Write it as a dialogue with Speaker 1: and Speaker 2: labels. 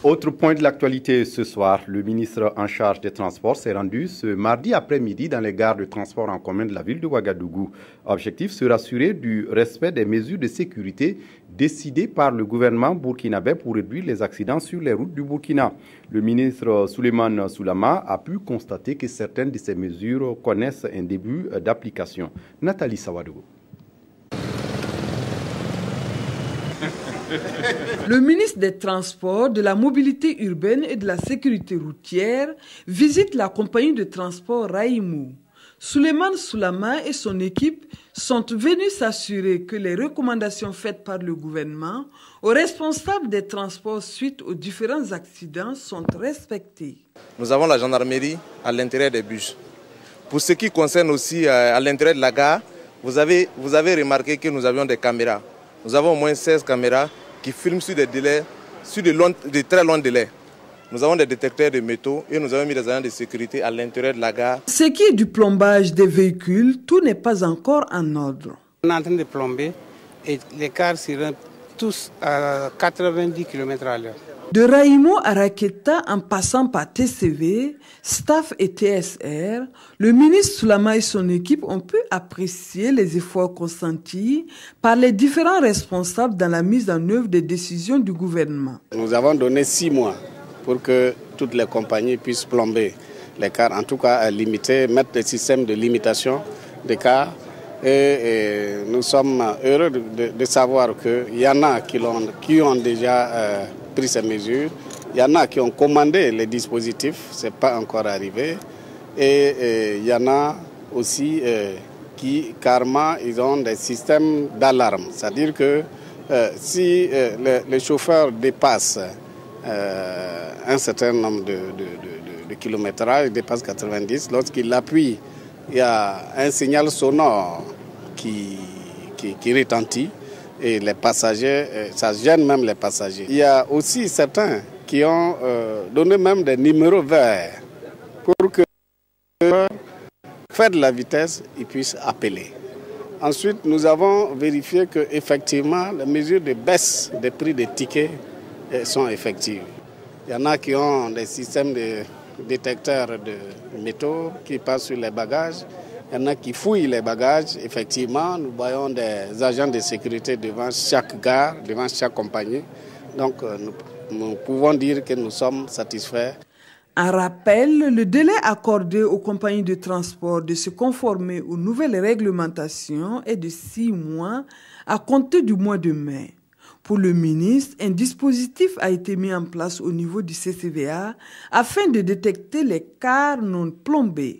Speaker 1: Autre point de l'actualité ce soir, le ministre en charge des Transports s'est rendu ce mardi après-midi dans les gares de transport en commun de la ville de Ouagadougou. Objectif, se rassurer du respect des mesures de sécurité décidées par le gouvernement burkinabé pour réduire les accidents sur les routes du Burkina. Le ministre Souleymane Soulama a pu constater que certaines de ces mesures connaissent un début d'application. Nathalie Sawadou.
Speaker 2: Le ministre des Transports, de la Mobilité urbaine et de la Sécurité routière visite la compagnie de transport Raïmou. Souleymane Soulama et son équipe sont venus s'assurer que les recommandations faites par le gouvernement aux responsables des transports suite aux différents accidents sont respectées.
Speaker 3: Nous avons la gendarmerie à l'intérieur des bus. Pour ce qui concerne aussi à l'intérieur de la gare, vous avez remarqué que nous avions des caméras. Nous avons au moins 16 caméras qui filment sur des délais, sur de très longs délais. Nous avons des détecteurs de métaux et nous avons mis des agents de sécurité à l'intérieur de la gare.
Speaker 2: Ce qui est du plombage des véhicules, tout n'est pas encore en ordre.
Speaker 4: On est en train de plomber et les cars seront tous à 90 km à l'heure.
Speaker 2: De Raïmo à Raketa en passant par TCV, Staff et TSR, le ministre Soulama et son équipe ont pu apprécier les efforts consentis par les différents responsables dans la mise en œuvre des décisions du gouvernement.
Speaker 5: Nous avons donné 6 mois pour que toutes les compagnies puissent plomber les cars, en tout cas limiter, mettre des systèmes de limitation des cars. Et nous sommes heureux de savoir qu'il y en a qui ont déjà pris ces mesures. Il y en a qui ont commandé les dispositifs, ce n'est pas encore arrivé. Et il y en a aussi qui, carrément, ils ont des systèmes d'alarme. C'est-à-dire que si les chauffeurs dépassent un certain nombre de kilométrages, dépassent 90, lorsqu'ils appuient, il y a un signal sonore qui retentit et les passagers, ça gêne même les passagers. Il y a aussi certains qui ont donné même des numéros verts pour que faire de la vitesse, ils puissent appeler. Ensuite, nous avons vérifié qu'effectivement, les mesures de baisse des prix des tickets sont effectives. Il y en a qui ont des systèmes de détecteurs de métaux qui passent sur les bagages. Il y en a qui fouillent les bagages. Effectivement, nous voyons des agents de sécurité devant chaque gare, devant chaque compagnie. Donc, nous pouvons dire que nous sommes satisfaits.
Speaker 2: En rappel, le délai accordé aux compagnies de transport de se conformer aux nouvelles réglementations est de 6 mois à compter du mois de mai. Pour le ministre, un dispositif a été mis en place au niveau du CCVA afin de détecter les cars non plombés.